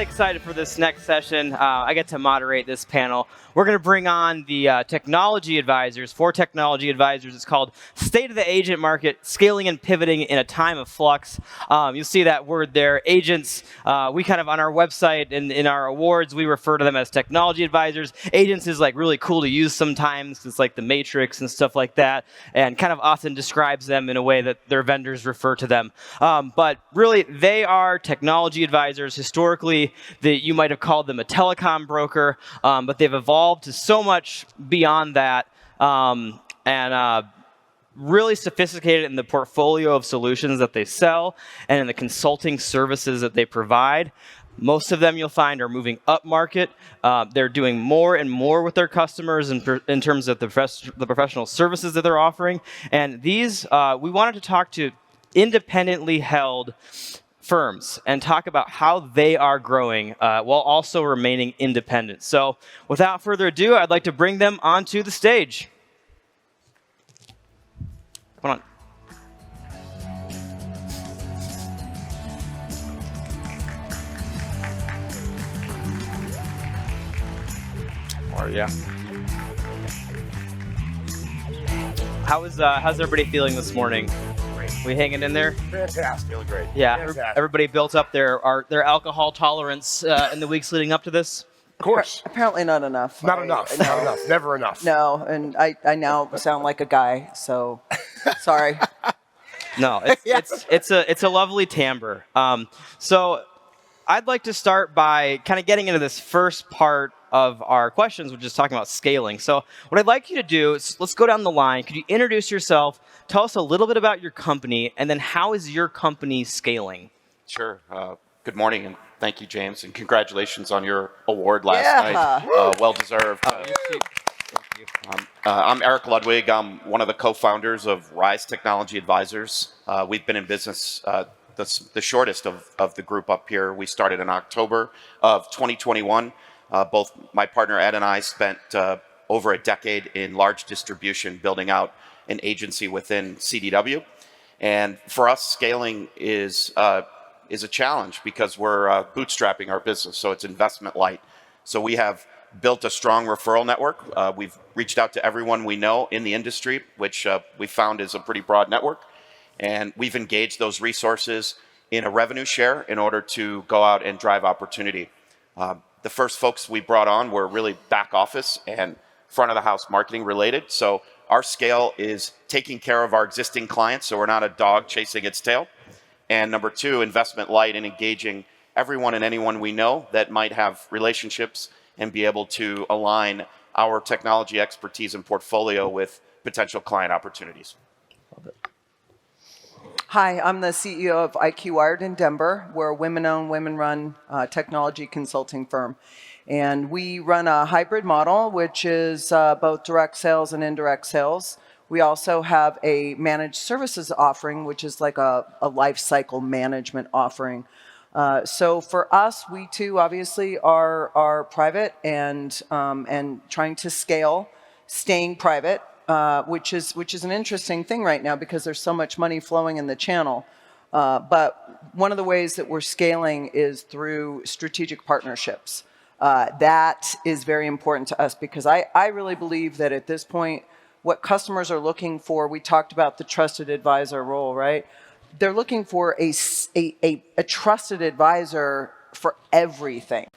really excited for this next session. I get to moderate this panel. We're going to bring on the technology advisors, 4 technology advisors. It's called State of the Agent Market, Scaling and Pivoting in a Time of Flux. You'll see that word there, agents. We kind of, on our website and in our awards, we refer to them as technology advisors. Agents is like really cool to use sometimes. It's like the Matrix and stuff like that, and kind of often describes them in a way that their vendors refer to them. But really, they are technology advisors. Historically, you might have called them a telecom broker, but they've evolved to so much beyond that, and really sophisticated in the portfolio of solutions that they sell and in the consulting services that they provide. Most of them you'll find are moving up market. They're doing more and more with their customers in terms of the professional services that they're offering. And these, we wanted to talk to independently held firms and talk about how they are growing while also remaining independent. So without further ado, I'd like to bring them onto the stage. Come on. How are you? How's everybody feeling this morning? We hanging in there? Fantastic, feeling great. Yeah, Fantastic. Everybody built up their alcohol tolerance in the weeks leading up to this? Of course. Apparently not enough. Not enough. Never enough. No, and I now sound like a guy, so sorry. No, it's a lovely timbre. So I'd like to start by kind of getting into this first part of our questions, which is talking about scaling. So what I'd like you to do is, let's go down the line. Could you introduce yourself, tell us a little bit about your company, and then how is your company scaling? Sure. Good morning, and thank you, James, and congratulations on your award last night. Well deserved. Thank you. I'm Eric Ludwig. I'm one of the co-founders of Rise Technology Advisors. We've been in business the shortest of the group up here. We started in October of 2021. Both my partner Ed and I spent over a decade in large distribution building out an agency within CDW. And for us, scaling is a challenge because we're bootstrapping our business, so it's investment light. So we have built a strong referral network. We've reached out to everyone we know in the industry, which we found is a pretty broad network. And we've engaged those resources in a revenue share in order to go out and drive opportunity. The first folks we brought on were really back office and front of the house marketing related. So our scale is taking care of our existing clients, so we're not a dog chasing its tail. And number 2, investment light and engaging everyone and anyone we know that might have relationships and be able to align our technology expertise and portfolio with potential client opportunities. Love it. Hi, I'm the CEO of IQ Wired in Denver. We're a women-owned, women-run technology consulting firm. And we run a hybrid model, which is both direct sales and indirect sales. We also have a managed services offering, which is like a life cycle management offering. So for us, we too obviously are private and trying to scale, staying private. Which is an interesting thing right now because there's so much money flowing in the channel. But one of the ways that we're scaling is through strategic partnerships. That is very important to us because I really believe that at this point, what customers are looking for, we talked about the trusted advisor role, right? They're looking for a trusted advisor for everything.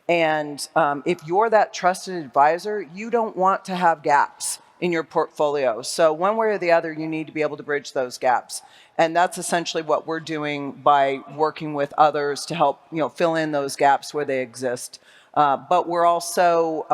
And if you're that trusted advisor, you don't want to have gaps in your portfolio. So one way or the other, you need to be able to bridge those gaps. And that's essentially what we're doing by working with others to help fill in those gaps where they exist. But we're also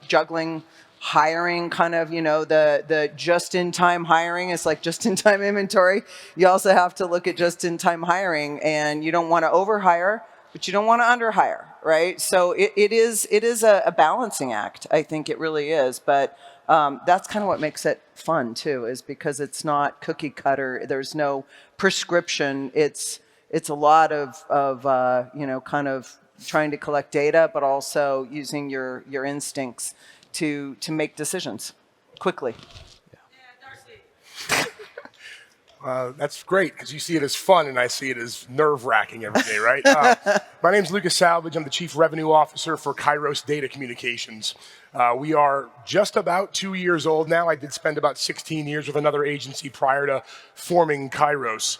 juggling hiring, kind of the just-in-time hiring is like just-in-time inventory. You also have to look at just-in-time hiring, and you don't want to overhire, but you don't want to underhire, right? So it is a balancing act. I think it really is, but that's kind of what makes it fun too, is because it's not cookie cutter. There's no prescription. It's a lot of kind of trying to collect data, but also using your instincts to make decisions quickly. Well, That's great because you see it as fun and I see it as nerve-wracking every day, right? My name's Salvage. I'm the Chief Revenue Officer for Kairos Data Communications. We are just about 2 years old now. I did spend about 16 years with another agency prior to forming Kairos.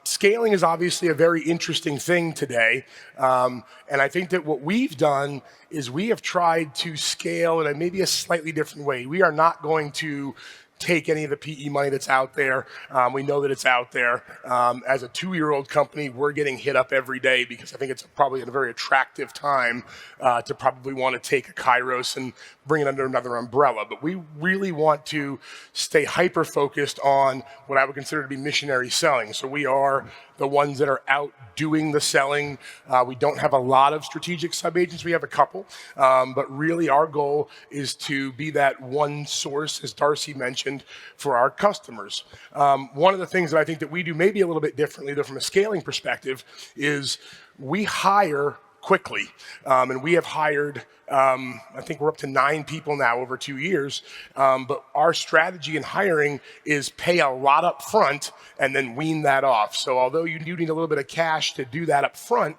Scaling is obviously a very interesting thing today. And I think that what we've done is we have tried to scale in a maybe a slightly different way. We are not going to take any of the PE money that's out there. We know that it's out there. As a 2-year-old company, we're getting hit up every day because I think it's probably a very attractive time to probably want to take a Kairos and bring it under another umbrella. But we really want to stay hyper-focused on what I would consider to be missionary selling. So we are the ones that are out doing the selling. We don't have a lot of strategic sub-agents. We have a couple. But really our goal is to be that one source, as Darcee mentioned, for our customers. One of the things that I think that we do maybe a little bit differently, though, from a scaling perspective, is we hire quickly. And we have hired, I think we're up to 9 people now over 2 years. But our strategy in hiring is pay a lot up front and then wean that off. So although you do need a little bit of cash to do that up front,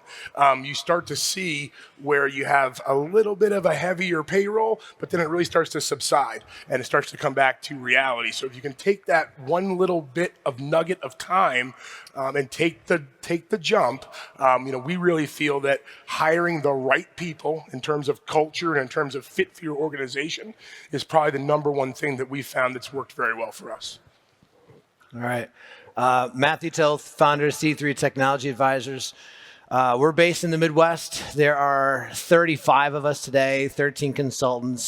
you start to see where you have a little bit of a heavier payroll, but then it really starts to subside and it starts to come back to reality. So if you can take that one little bit of nugget of time and take the jump, we really feel that hiring the right people in terms of culture and in terms of fit for your organization is probably the #1 thing that we've found that's worked very well for us. All right. Matthew Toth, founder of C3 Technology Advisors. We're based in the Midwest. There are 35 of us today, 13 consultants,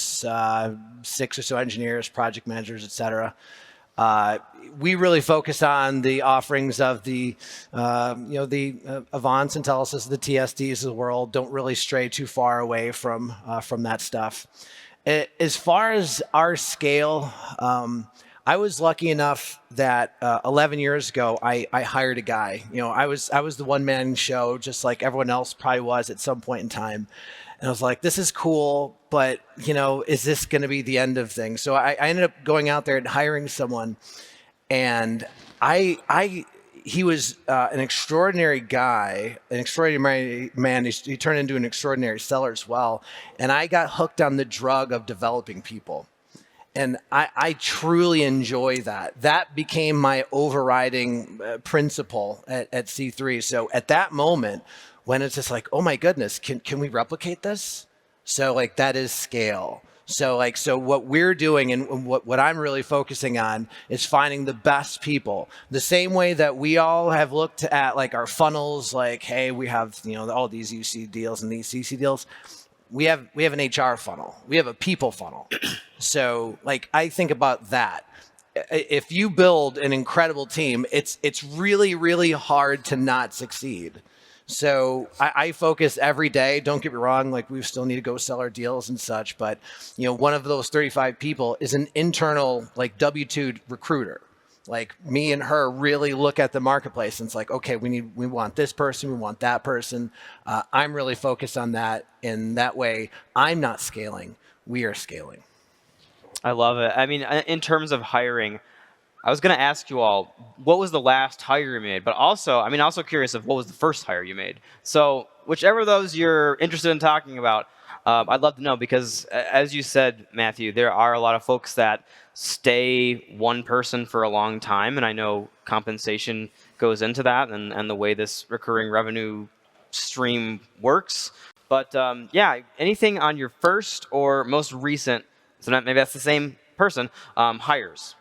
6 or so engineers, project managers, et cetera. We really focus on the offerings of the Avants and Telesis, the TSDs of the world. Don't really stray too far away from that stuff. As far as our scale, I was lucky enough that 11 years ago, I hired a guy. I was the one-man show, just like everyone else probably was at some point in time. And I was like, this is cool, but is this going to be the end of things? So I ended up going out there and hiring someone, and he was an extraordinary guy, an extraordinary man. He turned into an extraordinary seller as well. And I got hooked on the drug of developing people. And I truly enjoy that. That became my overriding principle at C3. So at that moment, when it's just like, oh my goodness, can we replicate this? So that is scale. So what we're doing and what I'm really focusing on is finding the best people. The same way that we all have looked at our funnels, hey, we have all these UC deals and these CC deals. We have an HR funnel. We have a people funnel. So I think about that. If you build an incredible team, it's really, really hard to not succeed. So I focus every day. Don't get me wrong, we still need to go sell our deals and such. But one of those 35 people is an internal W-2 recruiter. Me and her really look at the marketplace and it's okay, we want this person, we want that person. I'm really focused on that. In that way, I'm not scaling, we are scaling. I love it. I mean, in terms of hiring, I was going to ask you all, what was the last hire you made? But also, also curious of what was the first hire you made. So whichever of those you're interested in talking about, I'd love to know because, as you said, Matthew, there are a lot of folks that stay one person for a long time, and I know compensation goes into that and the way this recurring revenue stream works. But yeah, anything on your first or most recent, so maybe that's the same person, hires?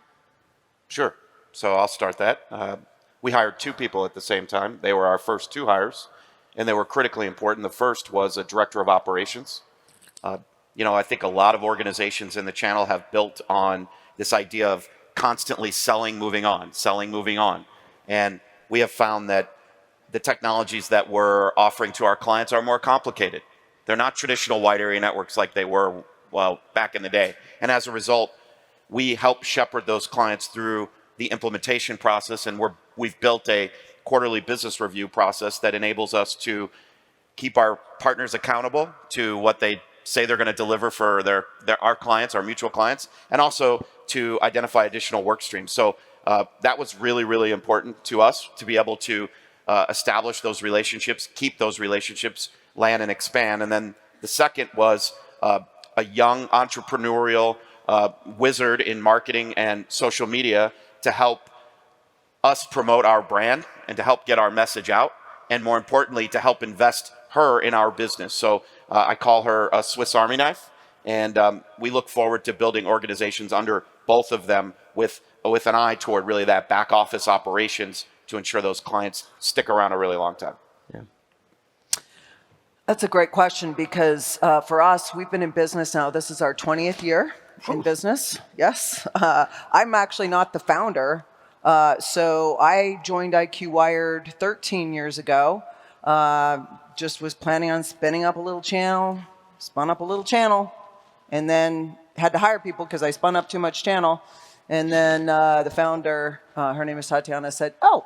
Sure. So I'll start that. We hired 2 people at the same time. They were our first 2 hires, and they were critically important. The first was a director of operations. I think a lot of organizations in the channel have built on this idea of constantly selling, moving on. And we have found that the technologies that we're offering to our clients are more complicated. They're not traditional wide area networks like they were, back in the day. And as a result, we help shepherd those clients through the implementation process, and we've built a quarterly business review process that enables us to keep our partners accountable to what they say they're going to deliver for our clients, our mutual clients, and also to identify additional work streams. So that was really, really important to us to be able to establish those relationships, keep those relationships, land and expand. And then the second was a young entrepreneurial wizard in marketing and social media to help us promote our brand and to help get our message out, and more importantly, to help invest her in our business. So I call her a Swiss Army knife, and we look forward to building organizations under both of them with an eye toward really that back office operations to ensure those clients stick around a really long time. Yeah. That's a great question because for us, we've been in business now. This is our 20th year in business. Yes. I'm actually not the founder. So I joined IQ Wired 13 years ago. Just was planning on spinning up a little channel, spun up a little channel, and then had to hire people because I spun up too much channel. And then the founder, her name is Tatiana, said, "Oh,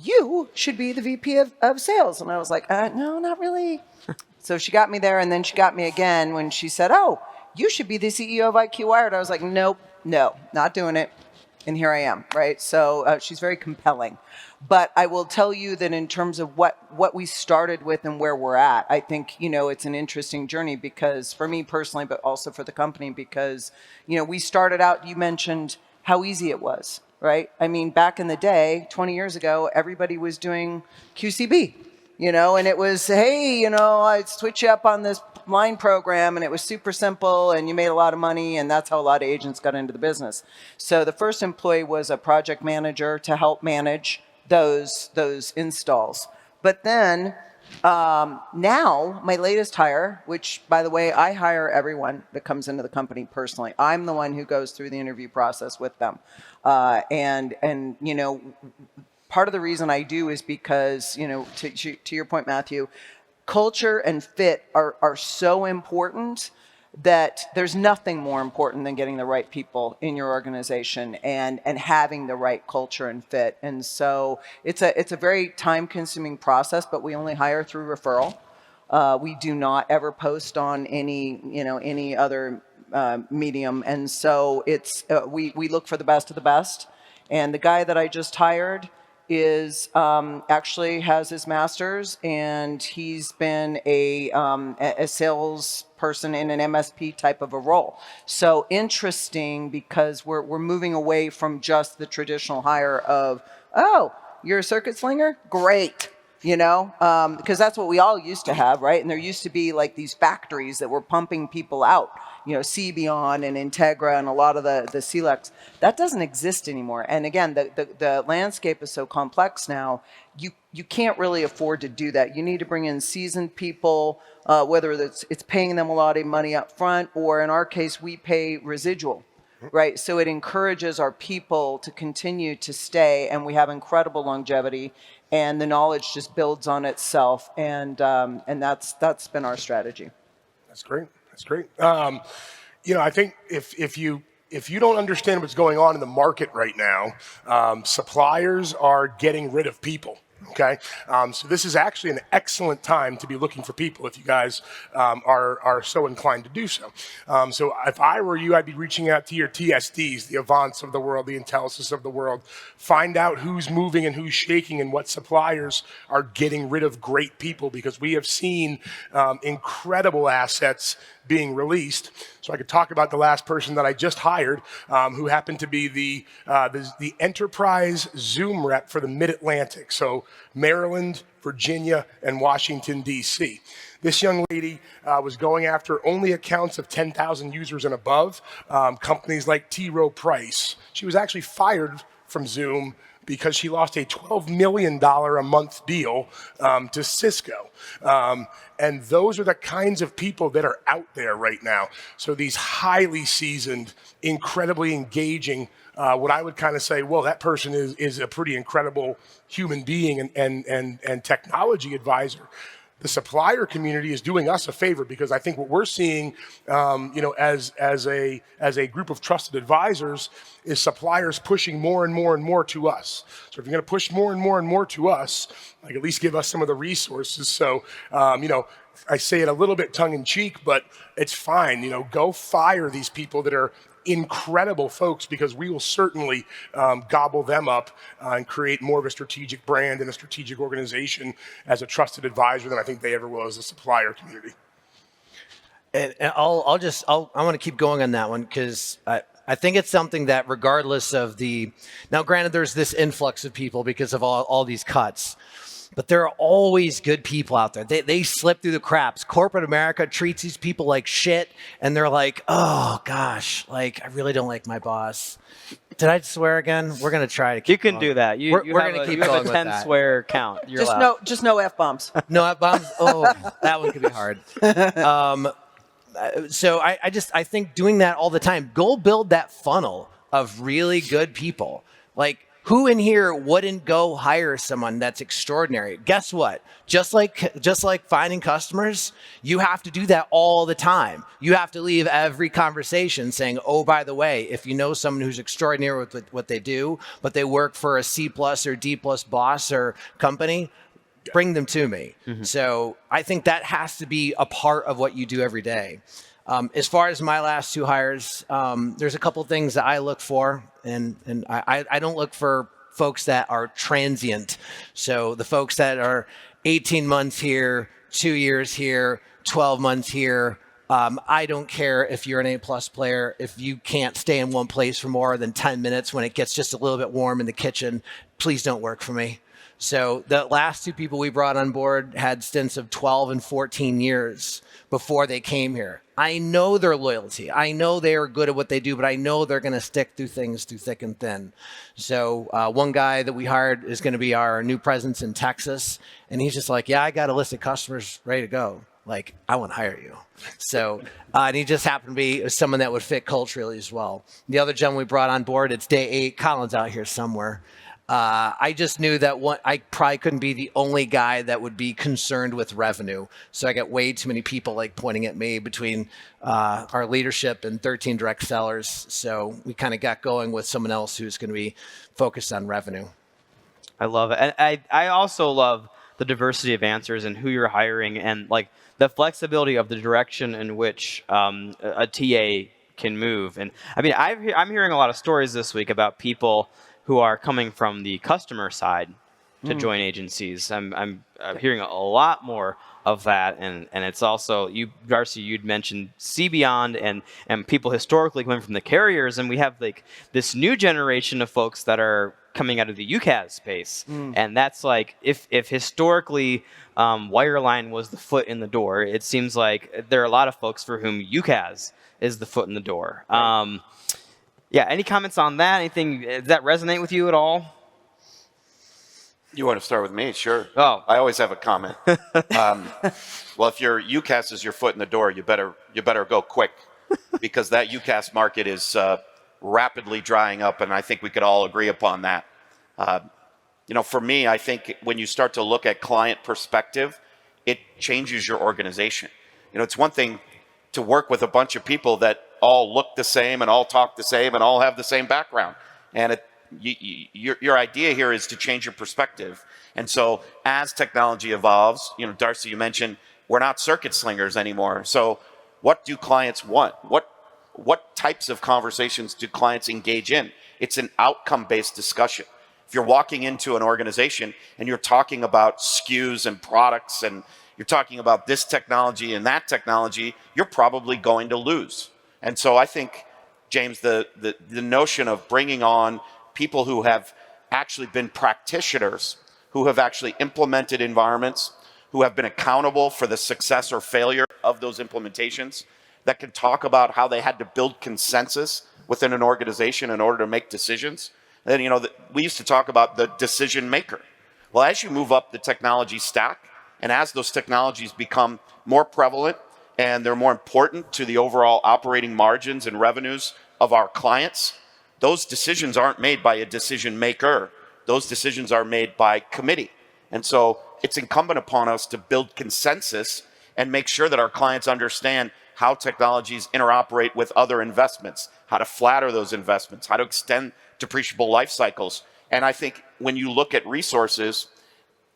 you should be the VP of sales." And I was like, no, not really. So she got me there, and then she got me again when she said, "Oh, you should be the CEO of IQ Wired." I was like, nope, no, not doing it. And here I am, right? So she's very compelling. But I will tell you that in terms of what we started with and where we're at, I think, it's an interesting journey because for me personally, but also for the company, because, we started out, you mentioned how easy it was, right? I mean, back in the day, 20 years ago, everybody was doing QCB, and it was, hey, I'd switch you up on this line program, and it was super simple, and you made a lot of money, and that's how a lot of agents got into the business. So the first employee was a project manager to help manage those installs. But then now my latest hire, which by the way, I hire everyone that comes into the company personally. I'm the one who goes through the interview process with them, and part of the reason I do is because to your point, Matthew, culture and fit are so important that there's nothing more important than getting the right people in your organization and having the right culture and fit. And so it's a very time-consuming process, but we only hire through referral. We do not ever post on any other medium, and so it's we look for the best of the best. And the guy that I just hired is actually has his master's, and he's been a salesperson in an MSP type of a role. So interesting because we're moving away from just the traditional hire of, oh, you're a circuit slinger? Great. Because that's what we all used to have, right? And there used to be like these factories that were pumping people out, Cbion and Integra and a lot of the CLEX. That doesn't exist anymore. And again, the landscape is so complex now, you can't really afford to do that. You need to bring in seasoned people, whether it's paying them a lot of money up front, or in our case, we pay residual. Right, so it encourages our people to continue to stay, and we have incredible longevity, and the knowledge just builds on itself, and that's been our strategy. That's great. That's great. I think if you don't understand what's going on in the market right now, suppliers are getting rid of people. Okay, so this is actually an excellent time to be looking for people if you guys are so inclined to do so. So if I were you, I'd be reaching out to your TSDs, the Avants of the world, the Intellisys of the world, find out who's moving and who's shaking and what suppliers are getting rid of great people, because we have seen incredible assets being released. So I could talk about the last person that I just hired, who happened to be the enterprise Zoom rep for the Mid-Atlantic, so Maryland, Virginia, and Washington, D.C. This young lady was going after only accounts of 10,000 users and above, companies like T. Rowe Price. She was actually fired from Zoom because she lost a $12 million a month deal to Cisco. And those are the kinds of people that are out there right now. So these highly seasoned, incredibly engaging, what I would kind of say, well, that person is a pretty incredible human being and technology advisor. The supplier community is doing us a favor, because I think what we're seeing, as a group of trusted advisors, is suppliers pushing more and more and more to us. So if you're going to push more and more and more to us, like at least give us some of the resources. So, I say it a little bit tongue in cheek, but it's fine. Go fire these people that are incredible folks, because we will certainly gobble them up and create more of a strategic brand and a strategic organization as a trusted advisor than I think they ever will as a supplier community. And I want to keep going on that one, because I think it's something that regardless of now granted there's this influx of people because of all these cuts, but there are always good people out there. They slip through the cracks. Corporate America treats these people like shit, and they're like, oh gosh, like I really don't like my boss. Did I swear again? We're gonna try to keep You can going. do that. We're gonna keep going with 10 that. swear count. You're Just allowed. just no F-bombs. No F-bombs? Oh, that one could be hard. So I think doing that all the time, go build that funnel of really good people. Like, who in here wouldn't go hire someone that's extraordinary? Guess what? Just like finding customers, you have to do that all the time. You have to leave every conversation saying, oh, by the way, if you know someone who's extraordinary with what they do, but they work for a C+ or D+ boss or company, bring them to me. Mm-hmm. So I think that has to be a part of what you do every day. As far as my last 2 hires, there's a couple things that I look for, and I don't look for folks that are transient. So the folks that are 18 months here, 2 years here, 12 months here, I don't care if you're an A+ player. If you can't stay in one place for more than 10 minutes when it gets just a little bit warm in the kitchen, please don't work for me. So the last 2 people we brought on board had stints of 12 and 14 years before they came here. I know their loyalty. I know they are good at what they do, but I know they're going to stick through things through thick and thin. So one guy that we hired is going to be our new presence in Texas. And he's just like, yeah, I got a list of customers ready to go. Like, I want to hire you. So, and he just happened to be someone that would fit culturally as well. The other gentleman we brought on board, it's day 8. Colin's out here somewhere. I just knew that I probably couldn't be the only guy that would be concerned with revenue. So I got way too many people like pointing at me between our leadership and 13 direct sellers. So we kind of got going with someone else who's going to be focused on revenue. I love it. And I also love the diversity of answers and who you're hiring, and like the flexibility of the direction in which a TA can move. And I mean, I'm hearing a lot of stories this week about people who are coming from the customer side to join agencies. I'm hearing a lot more of that, and it's also, Darcee, you'd mentioned See Beyond and people historically coming from the carriers, and we have like this new generation of folks that are coming out of the UCaaS space, and that's like, if historically wireline was the foot in the door, it seems like there are a lot of folks for whom UCaaS is the foot in the door. Right. Yeah, any comments on that? Anything, does that resonate with you at all? You want to start with me? Sure. Oh. I always have a comment. Well, if your UCaaS is your foot in the door, you better go quick, because that UCaaS market is rapidly drying up, and I think we could all agree upon that. For me, I think when you start to look at client perspective, it changes your organization. It's one thing to work with a bunch of people that all look the same and all talk the same and all have the same background. And your idea here is to change your perspective. And so as technology evolves, Darcee, you mentioned we're not circuit slingers anymore. So what do clients want? What types of conversations do clients engage in? It's an outcome-based discussion. If you're walking into an organization and you're talking about SKUs and products, and you're talking about this technology and that technology, you're probably going to lose. And so I think, James, the notion of bringing on people who have actually been practitioners, who have actually implemented environments, who have been accountable for the success or failure of those implementations, that can talk about how they had to build consensus within an organization in order to make decisions. And then, we used to talk about the decision maker. Well, as you move up the technology stack, and as those technologies become more prevalent, and they're more important to the overall operating margins and revenues of our clients, those decisions aren't made by a decision maker. Those decisions are made by committee. And so it's incumbent upon us to build consensus and make sure that our clients understand how technologies interoperate with other investments, how to flatter those investments, how to extend depreciable life cycles. And I think when you look at resources,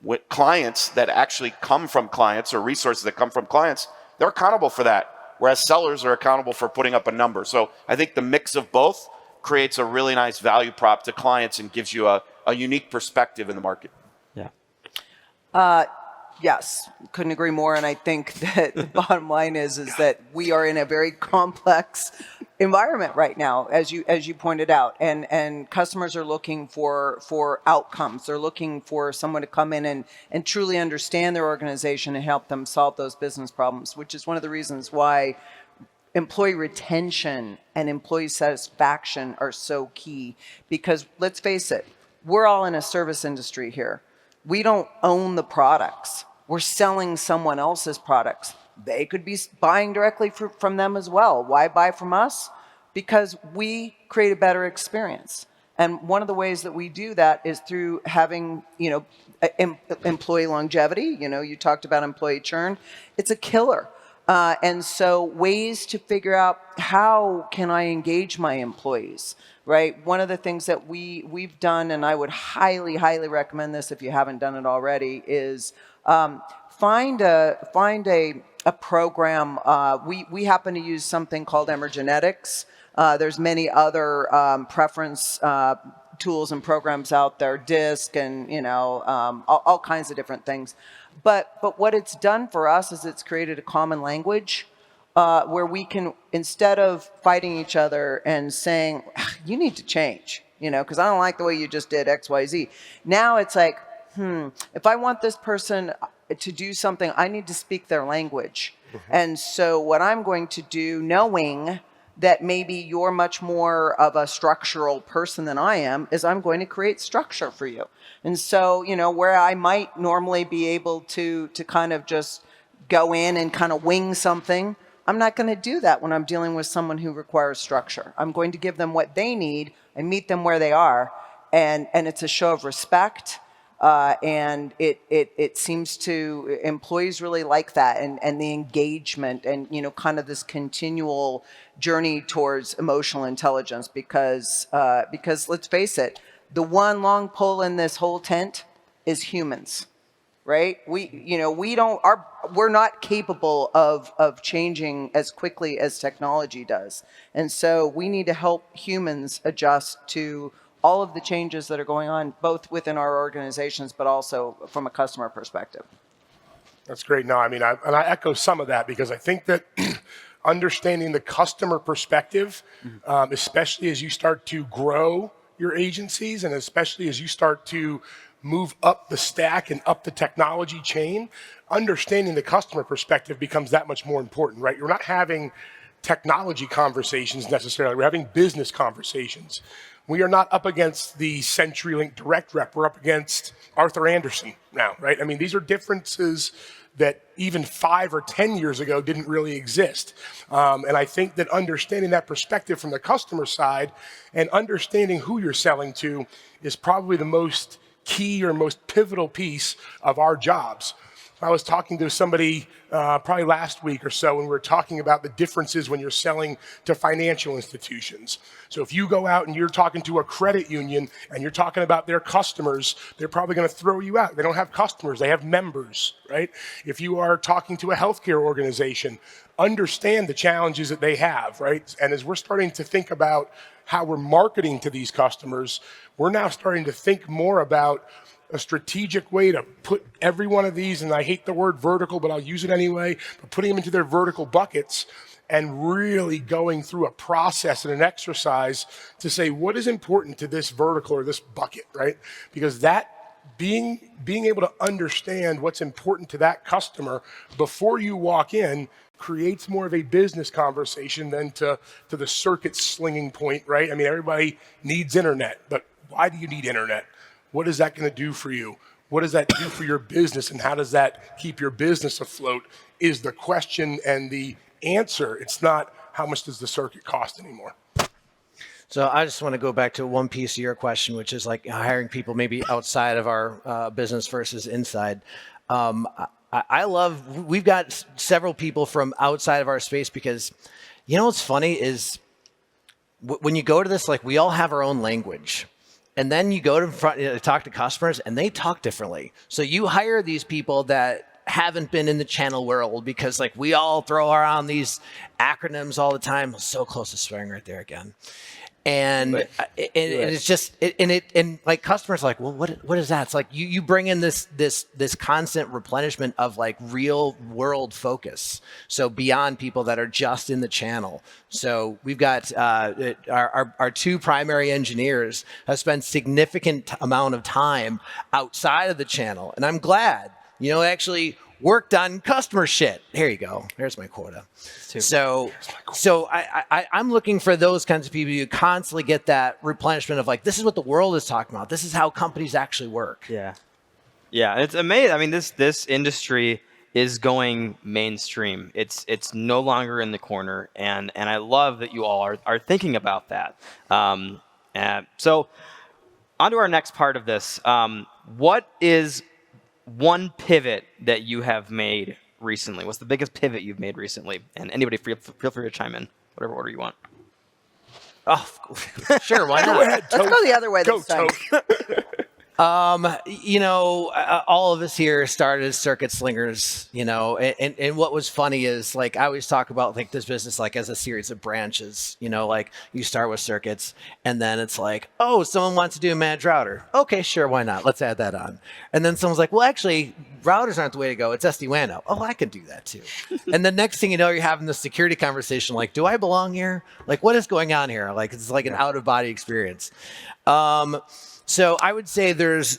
with clients that actually come from clients, or resources that come from clients, they're accountable for that. whereas sellers are accountable for putting up a number. So I think the mix of both creates a really nice value prop to clients and gives you a unique perspective in the market. Yeah. Yes, couldn't agree more. And I think that the bottom line is that we are in a very complex environment right now, as you pointed out, and customers are looking for outcomes. They're looking for someone to come in and truly understand their organization and help them solve those business problems, which is one of the reasons why employee retention and employee satisfaction are so key. Because let's face it, we're all in a service industry here. We don't own the products. We're selling someone else's products. They could be buying directly from them as well. Why buy from us? Because we create a better experience. And one of the ways that we do that is through having, employee longevity. You talked about employee churn. It's a killer. And so ways to figure out how can I engage my employees, right? One of the things that we've done, and I would highly, highly recommend this if you haven't done it already, is find a program. We happen to use something called Emergenetics. There's many other preference tools and programs out there, DISC and all kinds of different things. But what it's done for us is it's created a common language where we can, instead of fighting each other and saying, you need to change, because I don't like the way you just did X, Y, Z. Now it's like, if I want this person to do something, I need to speak their language. And so what I'm going to do, knowing that maybe you're much more of a structural person than I am, is I'm going to create structure for you. And so, where I might normally be able to kind of just go in and kind of wing something, I'm not going to do that when I'm dealing with someone who requires structure. I'm going to give them what they need and meet them where they are. And it's a show of respect. And it seems to, employees really like that, and the engagement and, kind of this continual journey towards emotional intelligence, because let's face it, the one long pole in this whole tent is humans, right? We're not capable of changing as quickly as technology does. And so we need to help humans adjust to all of the changes that are going on, both within our organizations, but also from a customer perspective. That's great. No, I echo some of that, because I think that understanding the customer perspective, especially as you start to grow your agencies, and especially as you start to move up the stack and up the technology chain, understanding the customer perspective becomes that much more important, right? You're not having technology conversations necessarily. We're having business conversations. We are not up against the CenturyLink direct rep. We're up against Arthur Anderson now, right? These are differences that even 5 or 10 years ago didn't really exist. And I think that understanding that perspective from the customer side and understanding who you're selling to is probably the most key or most pivotal piece of our jobs. I was talking to somebody probably last week or so, and we were talking about the differences when you're selling to financial institutions. So if you go out and you're talking to a credit union and you're talking about their customers, they're probably going to throw you out. They don't have customers, they have members, right? If you are talking to a healthcare organization, understand the challenges that they have, right? And as we're starting to think about how we're marketing to these customers, we're now starting to think more about a strategic way to put every one of these, and I hate the word vertical, but I'll use it anyway, but putting them into their vertical buckets and really going through a process and an exercise to say what is important to this vertical or this bucket, right? Because that being able to understand what's important to that customer before you walk in creates more of a business conversation than to the circuit slinging point, right? Everybody needs internet, but why do you need internet? What is that going to do for you? What does that do for your business, and how does that keep your business afloat is the question and the answer. It's not how much does the circuit cost anymore. So I just want to go back to one piece of your question, which is like hiring people maybe outside of our business versus inside. We've got several people from outside of our space, because what's funny is when you go to this, like, we all have our own language. And then you go to talk to customers, and they talk differently. So you hire these people that haven't been in the channel world, because like we all throw around these acronyms all the time. I'm so close to swearing right there again. And it's just and like customers are like, well, what is that? It's like you bring in this constant replenishment of like real world focus. So beyond people that are just in the channel. So we've got our two primary engineers have spent significant amount of time outside of the channel, and I'm glad, actually worked on customer shit. Here you go. There's my quota. So I'm looking for those kinds of people who constantly get that replenishment of like, this is what the world is talking about. This is how companies actually work. Yeah. Yeah. And it's amazing. I mean, this industry is going mainstream. It's no longer in the corner. And I love that you all are thinking about that. So on to our next part of this. What is one pivot that you have made recently? What's the biggest pivot you've made recently? And anybody feel free to chime in, whatever order you want. Oh, sure, why not? Go ahead, Let's go the other way Go, this time. Toth. All of us here started as circuit slingers, and what was funny is like I always talk about like this business like as a series of branches, like you start with circuits and then it's like, oh, someone wants to do a managed router. Okay, sure, why not? Let's add that on. And then someone's like, well, actually, routers aren't the way to go. It's SD-WAN now. Oh, I can do that too. And the next thing you know, you're having this security conversation like, do I belong here? Like, what is going on here? Like, it's like an out-of-body experience. So I would say there's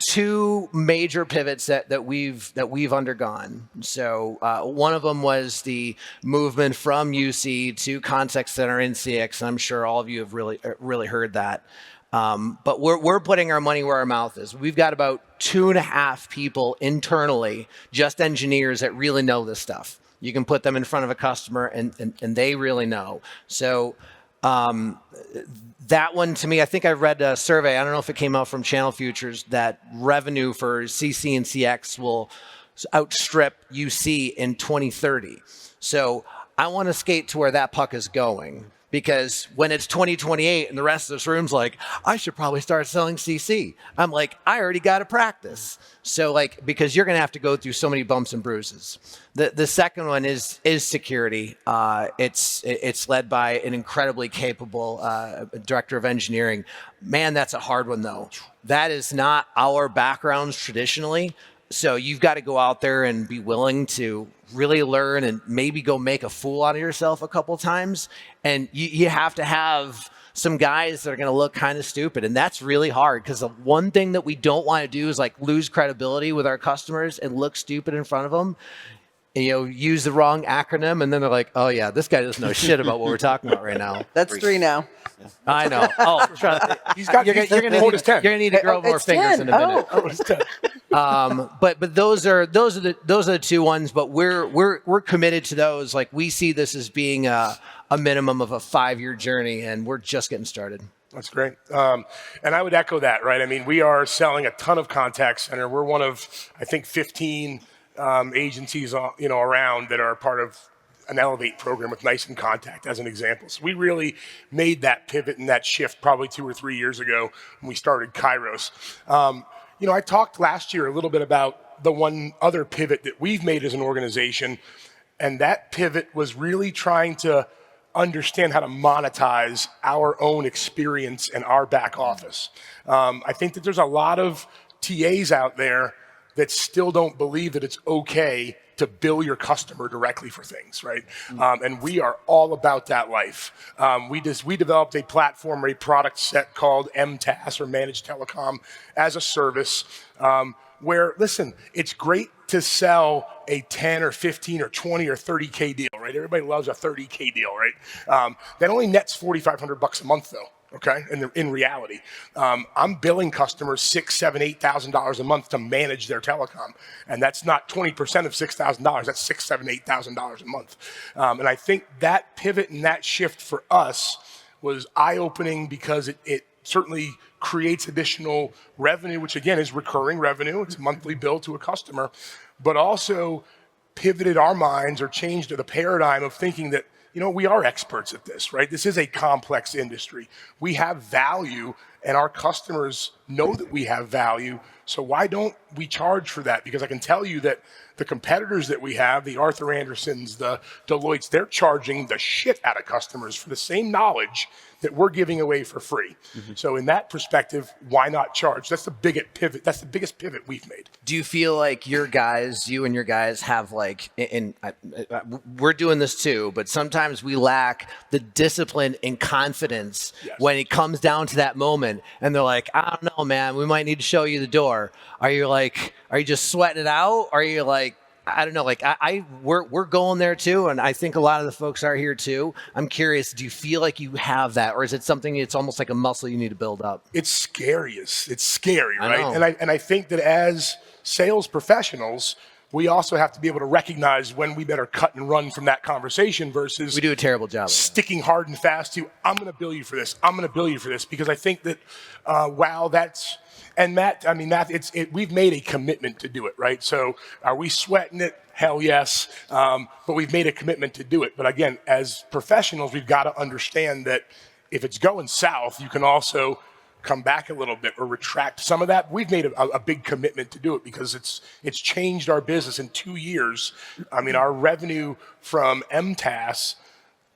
two major pivots that we've undergone. So one of them was the movement from UC to contact center in CX, and I'm sure all of you have really heard that. But we're putting our money where our mouth is. We've got about 2.5 people internally, just engineers that really know this stuff. You can put them in front of a customer and they really know. So that one, to me, I think I read a survey, I don't know if it came out from Channel Futures, that revenue for CC and CX will outstrip UC in 2030. So I want to skate to where that puck is going. Because when it's 2028 and the rest of this room's like, I should probably start selling CC. I'm like, I already got to practice. So like, because you're going to have to go through so many bumps and bruises. The second one is security. It's led by an incredibly capable director of engineering. Man, that's a hard one though. That is not our backgrounds traditionally. So you've got to go out there and be willing to really learn and maybe go make a fool out of yourself a couple times. And you have to have some guys that are going to look kind of stupid. And that's really hard because the one thing that we don't want to do is like lose credibility with our customers and look stupid in front of them. Use the wrong acronym, and then they're like, "Oh yeah, this guy doesn't know shit about what we're talking about right now." That's 3 now. I know. Oh, He's got. You're gonna need to grow more fingers 10. In a minute. But those are the two ones. But we're committed to those. Like we see this as being a minimum of a 5-year journey, and we're just getting started. That's great. And I would echo that. Right. I mean, we are selling a ton of contact center. We're one of, I think, 15. Agencies, around that are part of an Elevate program with NICE and Contact as an example. So we really made that pivot and that shift probably 2 or 3 years ago when we started Kairos. I talked last year a little bit about the one other pivot that we've made as an organization, and that pivot was really trying to understand how to monetize our own experience and our back office. I think that there's a lot of TAs out there that still don't believe that it's okay to bill your customer directly for things, right? And we are all about that life. We developed a platform or a product set called MTaaS, or Managed Telecom as a Service, where, listen, it's great to sell a 10 or 15 or 20 or 30K deal, right? Everybody loves a 30K deal, right? That only nets $4,500 a month, though. Okay, in reality, I'm billing customers $6,000, $7,000, $8,000 a month to manage their telecom, and that's not 20% of $6,000. That's $6,000, $7,000, $8,000 a month. And I think that pivot and that shift for us was eye-opening because it certainly creates additional revenue, which again is recurring revenue. It's a monthly bill to a customer, but also pivoted our minds or changed the paradigm of thinking that we are experts at this, right? This is a complex industry. We have value, and our customers know that we have value. So why don't we charge for that? Because I can tell you that the competitors that we have, the Arthur Andersons, the Deloittes, they're charging the shit out of customers for the same knowledge that we're giving away for free. So in that perspective, why not charge? That's the biggest pivot. That's the biggest pivot we've made. Do you feel like you and your guys have we're doing this too, but sometimes we lack the discipline and confidence when it comes down to that moment, and they're like, I don't know, man, we might need to show you the door. Are you just sweating it out? Are you like, I don't know, we're going there too, and I think a lot of the folks are here too. I'm curious, do you feel like you have that, or is it something it's almost like a muscle you need to build up? It's scary, right? And I think that as sales professionals, we also have to be able to recognize when we better cut and run from that conversation versus we do a terrible job sticking hard and fast to, I'm going to bill you for this, I'm going to bill you for this, because I think that and Matt, we've made a commitment to do it, right? So are we sweating it? Hell yes. But we've made a commitment to do it. But again, as professionals, we've got to understand that if it's going south, you can also come back a little bit or retract some of that. We've made a big commitment to do it because it's changed our business in 2 years. Our revenue from MTaaS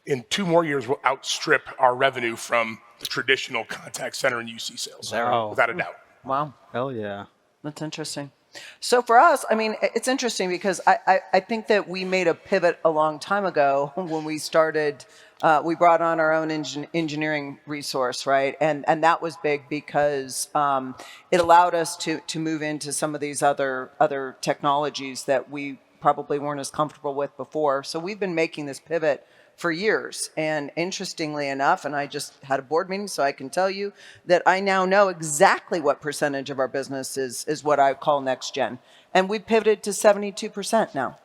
in 2 more years will outstrip our revenue from the traditional contact center and UC sales, without a doubt. Wow. Hell yeah. That's interesting. So for us, it's interesting because I think that we made a pivot a long time ago when we started. We brought on our own engineering resource, right? And that was big because it allowed us to move into some of these other technologies that we probably weren't as comfortable with before. So we've been making this pivot for years. And interestingly enough, and I just had a board meeting, so I can tell you that I now know exactly what percentage of our business is what I call next gen. And we pivoted to 72% now.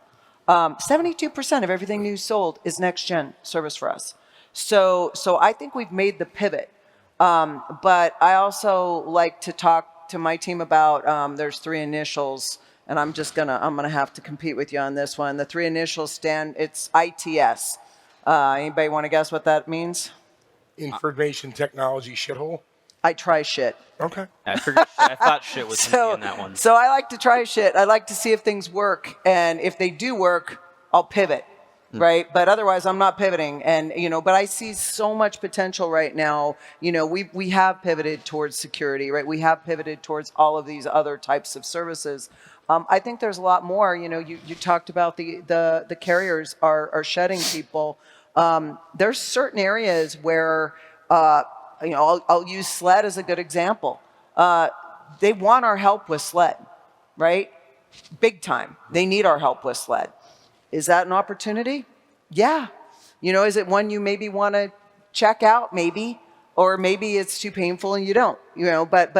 72% of everything new sold is next gen service for us. So I think we've made the pivot. But I also like to talk to my team about, there's 3 initials, and I'm gonna have to compete with you on this one. The 3 initials it's ITS. Anybody want to guess what that means? Information technology shithole? I try shit. Okay. I thought shit was in that one. So I like to try shit. I like to see if things work. And if they do work, I'll pivot. Right? But otherwise, I'm not pivoting. And, but I see so much potential right now. We have pivoted towards security, right? We have pivoted towards all of these other types of services. I think there's a lot more. You talked about the carriers are shedding people. There's certain areas where, I'll use SLED as a good example. They want our help with SLED, right? Big time. They need our help with SLED. Is that an opportunity? Yeah. Is it one you maybe want to check out? Maybe. Or maybe it's too painful and you don't. But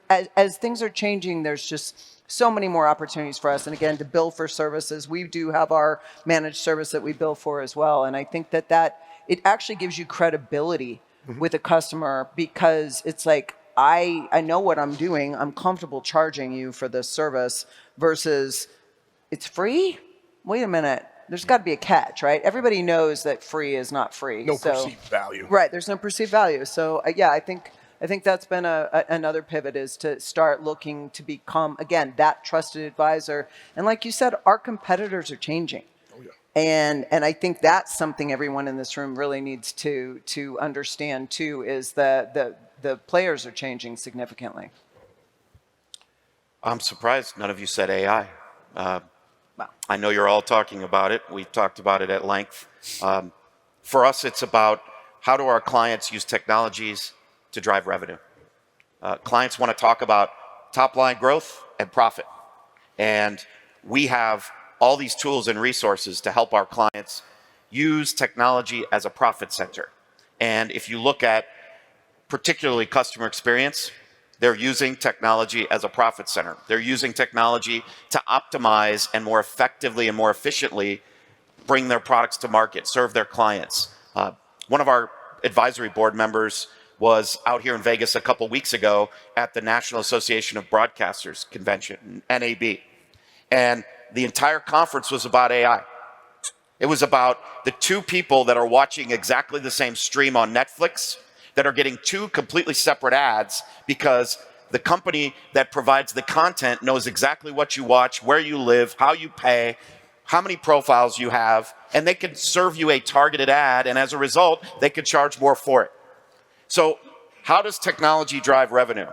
as things are changing, there's just so many more opportunities for us. And again, to bill for services, we do have our managed service that we bill for as well. And I think that it actually gives you credibility with a customer because it's like, I know what I'm doing. I'm comfortable charging you for this service versus it's free? Wait a minute. There's got to be a catch, right? Everybody knows that free is not free. No perceived value. Right. There's no perceived value. So I think that's been another pivot is to start looking to become, again, that trusted advisor. And like you said, our competitors are changing. Oh, yeah. And I think that's something everyone in this room really needs to understand too, is the players are changing significantly. I'm surprised none of you said AI. Wow. I know you're all talking about it. We've talked about it at length. For us, it's about how do our clients use technologies to drive revenue. Clients want to talk about top-line growth and profit. And we have all these tools and resources to help our clients use technology as a profit center. And if you look at particularly customer experience, they're using technology as a profit center. They're using technology to optimize and more effectively and more efficiently bring their products to market, serve their clients. One of our advisory board members was out here in Vegas a couple weeks ago at the National Association of Broadcasters convention, NAB. And the entire conference was about AI. It was about the two people that are watching exactly the same stream on Netflix that are getting two completely separate ads because the company that provides the content knows exactly what you watch, where you live, how you pay, how many profiles you have, and they can serve you a targeted ad, and as a result, they can charge more for it. So how does technology drive revenue?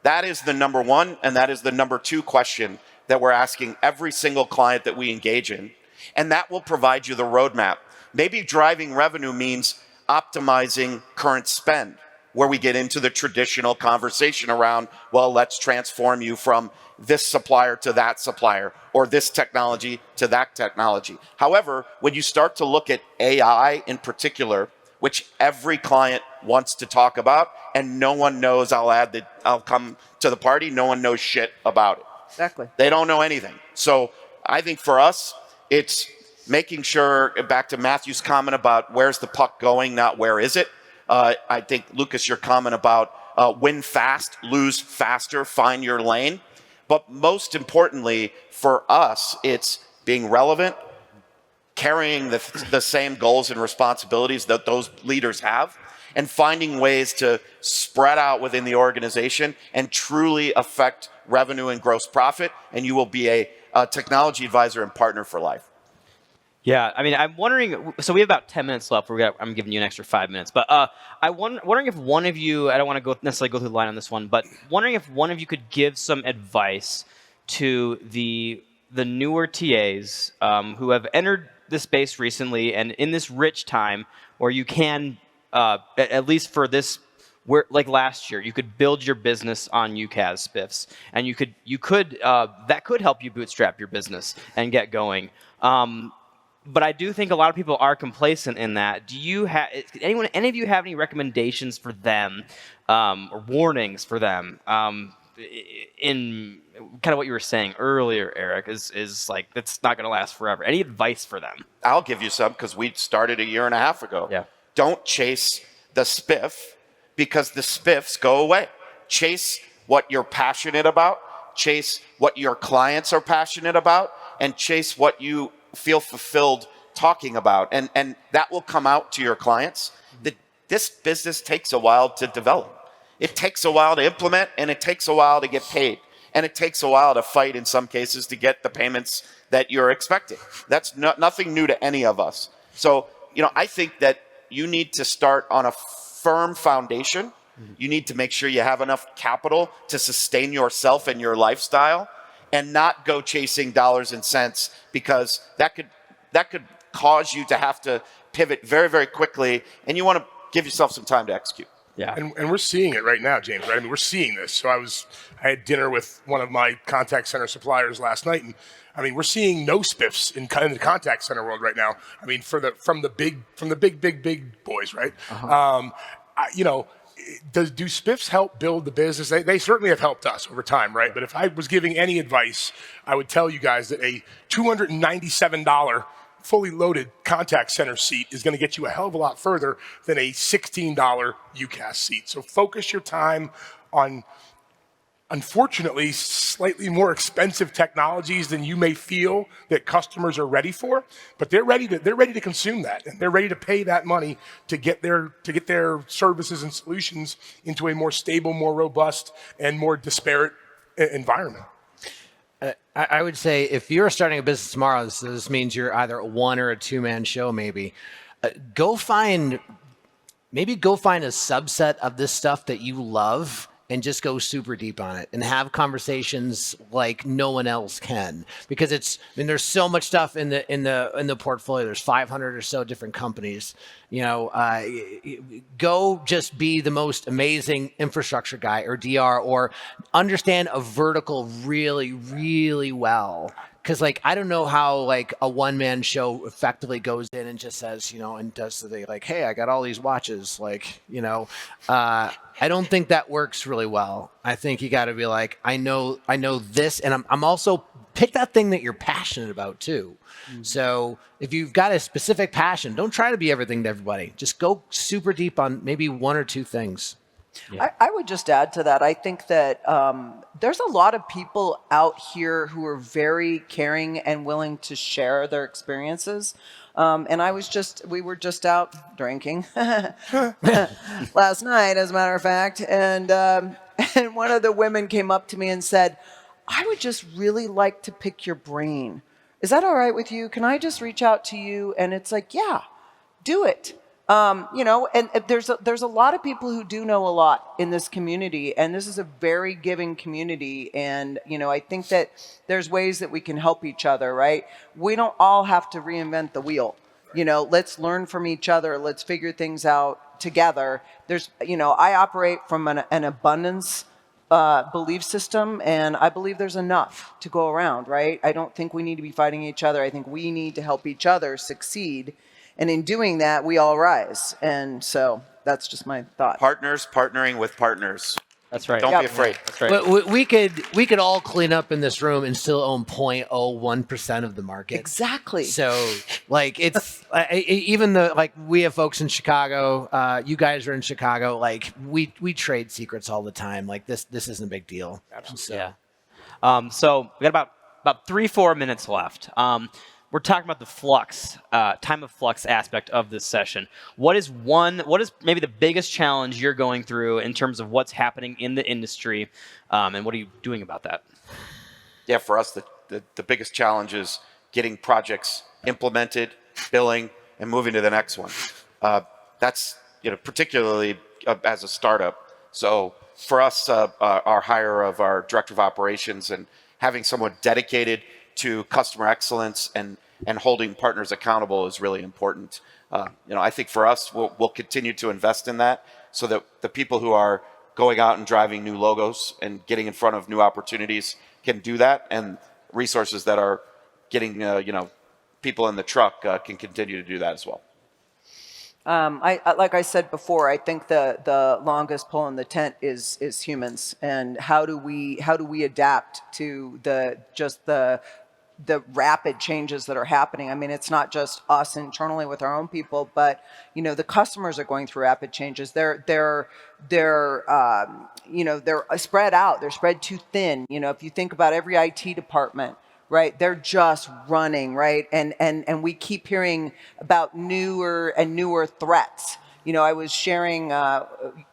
That is the number one, and that is the number two question that we're asking every single client that we engage in, and that will provide you the roadmap. Maybe driving revenue means optimizing current spend, where we get into the traditional conversation around, well, let's transform you from this supplier to that supplier, or this technology to that technology. However, when you start to look at AI in particular, which every client wants to talk about, and no one knows, I'll come to the party, no one knows shit about it. Exactly. They don't know anything. So I think for us, it's making sure, back to Matthew's comment about where's the puck going, not where is it. I think, Lucas, your comment about win fast, lose faster, find your lane. But most importantly, for us, it's being relevant, carrying the same goals and responsibilities that those leaders have, and finding ways to spread out within the organization and truly affect revenue and gross profit, and you will be a technology advisor and partner for life. Yeah, I mean, I'm wondering, so we have about 10 minutes left. I'm giving you an extra 5 minutes. But I'm wondering if one of you, I don't want to necessarily go through the line on this one, but wondering if one of you could give some advice to the newer TAs who have entered the space recently and in this rich time where you can, at least for this, like last year, you could build your business on UCaaS spiffs, and you could that could help you bootstrap your business and get going. But I do think a lot of people are complacent in that. Do you have any of you have any recommendations for them, or warnings for them, in kind of what you were saying earlier, Eric? Is like it's not going to last forever. Any advice for them? I'll give you some because we started a year and a half ago. Yeah. Don't chase the spiff because the spiffs go away. Chase what you're passionate about. Chase what your clients are passionate about, and chase what you feel fulfilled talking about, and that will come out to your clients. This business takes a while to develop. It takes a while to implement, and it takes a while to get paid, and it takes a while to fight in some cases to get the payments that you're expecting. That's nothing new to any of us. So, I think that you need to start on a firm foundation. You need to make sure you have enough capital to sustain yourself and your lifestyle, and not go chasing dollars and cents, because that could cause you to have to pivot very, very quickly, and you want to give yourself some time to execute. Yeah. And we're seeing it right now, James, right? I mean, we're seeing this. So I had dinner with one of my contact center suppliers last night, and I mean, we're seeing no spiffs in the contact center world right now. I mean, from the big boys, right? Do spiffs help build the business? They certainly have helped us over time, right? But if I was giving any advice, I would tell you guys that a $297 fully loaded contact center seat is going to get you a hell of a lot further than a $16 UCaaS seat. So focus your time on, unfortunately, slightly more expensive technologies than you may feel that customers are ready for, but they're ready to consume that, and they're ready to pay that money to get their services and solutions into a more stable, more robust, and more disparate environment. I would say if you're starting a business tomorrow, this means you're either a one or a two-man show. Maybe go find a subset of this stuff that you love, and just go super deep on it and have conversations like no one else can, because there's so much stuff in the portfolio. There's 500 or so different companies. Go just be the most amazing infrastructure guy or DR, or understand a vertical really, really well. Because I don't know how a one-man show effectively goes in and just says, and does the thing hey, I got all these watches, I don't think that works really well. I think you got to be I know this, and I'm also pick that thing that you're passionate about too. Mm-hmm. So if you've got a specific passion, don't try to be everything to everybody. Just go super deep on maybe one or two things. I would just add to that. I think that there's a lot of people out here who are very caring and willing to share their experiences. And we were just out drinking last night, as a matter of fact. And one of the women came up to me and said, I would just really like to pick your brain. Is that all right with you? Can I just reach out to you? And it's like, yeah, do it. And there's a lot of people who do know a lot in this community, and this is a very giving community. And, I think that there's ways that we can help each other, right? We don't all have to reinvent the wheel. Let's learn from each other. Let's figure things out together. I operate from an abundance belief system, and I believe there's enough to go around, right? I don't think we need to be fighting each other. I think we need to help each other succeed. And in doing that, we all rise. And so that's just my thought. Partners partnering with partners. That's right. Don't be afraid. That's right. We could all clean up in this room and still own 0.01% of the market. Exactly. So it's even though we have folks in Chicago, you guys are in Chicago. We trade secrets all the time. This isn't a big deal. Absolutely. Yeah. So we got about 3-4 minutes left. We're talking about the flux, time of flux aspect of this session. What is maybe the biggest challenge you're going through in terms of what's happening in the industry, and what are you doing about that? Yeah, for us, the biggest challenge is getting projects implemented, billing, and moving to the next one. That's particularly as a startup. So for us, our hire of our director of operations and having someone dedicated to customer excellence and holding partners accountable is really important. I think for us, we'll continue to invest in that so that the people who are going out and driving new logos and getting in front of new opportunities can do that, and resources that are getting people in the truck can continue to do that as well. Like I said before, I think the longest pole in the tent is humans, and how do we adapt to the rapid changes that are happening. I mean, it's not just us internally with our own people, but the customers are going through rapid changes. They're spread out. They're spread too thin. If you think about every IT department, right, they're just running, right, and we keep hearing about newer and newer threats. I was sharing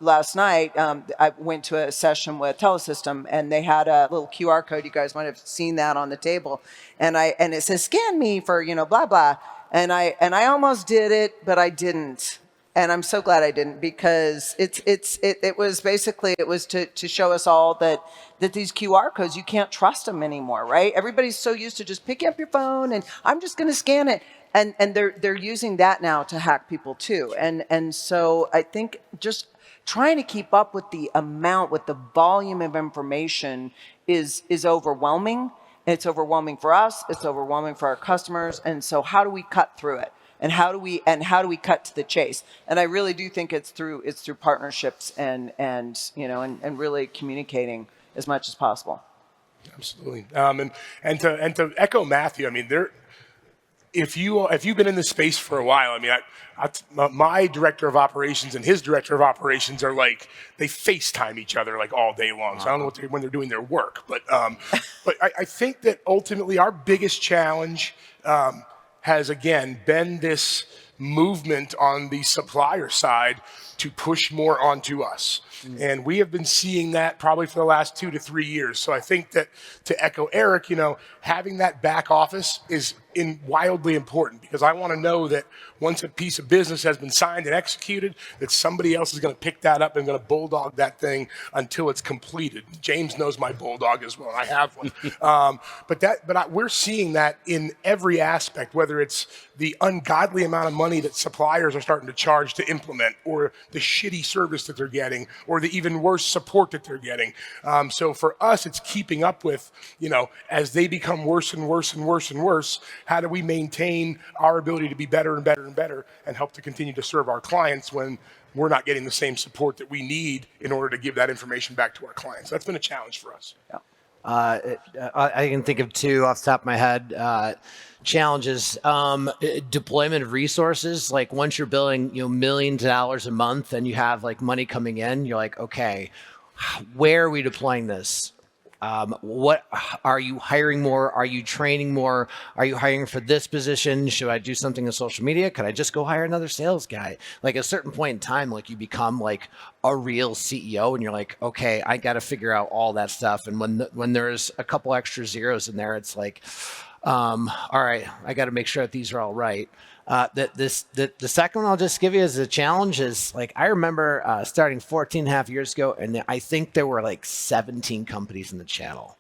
last night, I went to a session with Telesystem, and they had a little QR code. You guys might have seen that on the table. And it says, scan me for, blah, blah. And I almost did it, but I didn't. And I'm so glad I didn't, because it was basically, it was to show us all that these QR codes, you can't trust them anymore, right? Everybody's so used to just picking up your phone and I'm just going to scan it. And they're using that now to hack people too. And so I think just trying to keep up with the volume of information is overwhelming. It's overwhelming for us. It's overwhelming for our customers. And so how do we cut through it? And how do we cut to the chase? And I really do think it's through partnerships and really communicating as much as possible. Absolutely. And to echo Matthew, I mean, if you've been in this space for a while, I mean, my director of operations and his director of operations are they FaceTime each other all day long. So I don't know when they're doing their work, but I think that ultimately our biggest challenge has again been this movement on the supplier side to push more onto us. And we have been seeing that probably for the last 2 to 3 years. So I think that, to echo Eric, having that back office is wildly important, because I want to know that once a piece of business has been signed and executed, that somebody else is going to pick that up and going to bulldog that thing until it's completed. James knows my bulldog as well. I have one. We're seeing that in every aspect, whether it's the ungodly amount of money that suppliers are starting to charge to implement, or the shitty service that they're getting, or the even worse support that they're getting. So for us, it's keeping up with, as they become worse and worse and worse and worse, how do we maintain our ability to be better and better and better and help to continue to serve our clients when we're not getting the same support that we need in order to give that information back to our clients? That's been a challenge for us. Yeah. I can think of two off the top of my head. Challenges, deployment of resources. Like once you're billing, millions of dollars a month and you have like money coming in, you're like, okay, where are we deploying this? What are you hiring more? Are you training more? Are you hiring for this position? Should I do something in social media? Could I just go hire another sales guy? Like at a certain point in time, like you become like a real CEO and you're like, okay, I got to figure out all that stuff. And when there's a couple extra zeros in there, it's like, all right, I got to make sure that these are all right. The second one I'll just give you as a challenge is like, I remember starting 14 and a half years ago, and I think there were like 17 companies in the channel.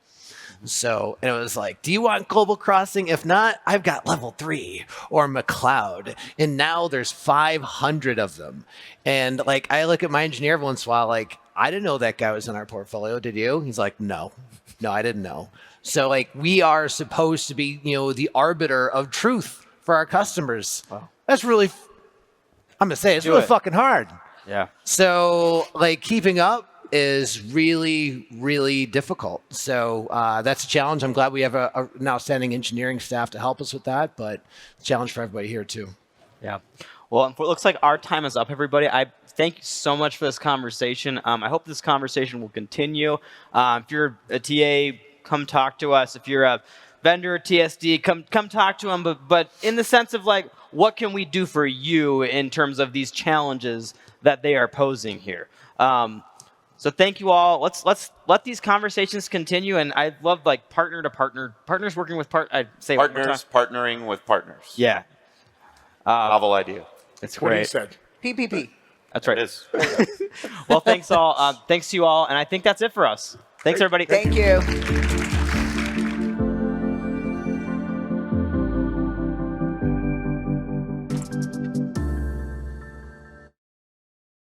So it was like, do you want Global Crossing? If not, I've got Level 3 or McLeod. And now there's 500 of them. And like, I look at my engineer every once in a while, like, I didn't know that guy was in our portfolio. Did you? He's like, no, I didn't know. So like, we are supposed to be, the arbiter of truth for our customers. Wow. That's really, I'm gonna say it's really fucking hard. Yeah. So like keeping up is really, really difficult. So that's a challenge. I'm glad we have an outstanding engineering staff to help us with that, but it's a challenge for everybody here too. Yeah. Well, it looks like our time is up, everybody. I thank you so much for this conversation. I hope this conversation will continue. If you're a TA, come talk to us. If you're a vendor or TSD, come talk to them. But in the sense of like, what can we do for you in terms of these challenges that they are posing here? So thank you all. Let's let these conversations continue. And I love like partner to partner, partners working with partners partnering with partners. Yeah. Novel idea. It's What great. he said. PPP. That's right. It is. Well, thanks all. Thanks to you all. And I think that's it for us. Thanks, everybody. Thank you.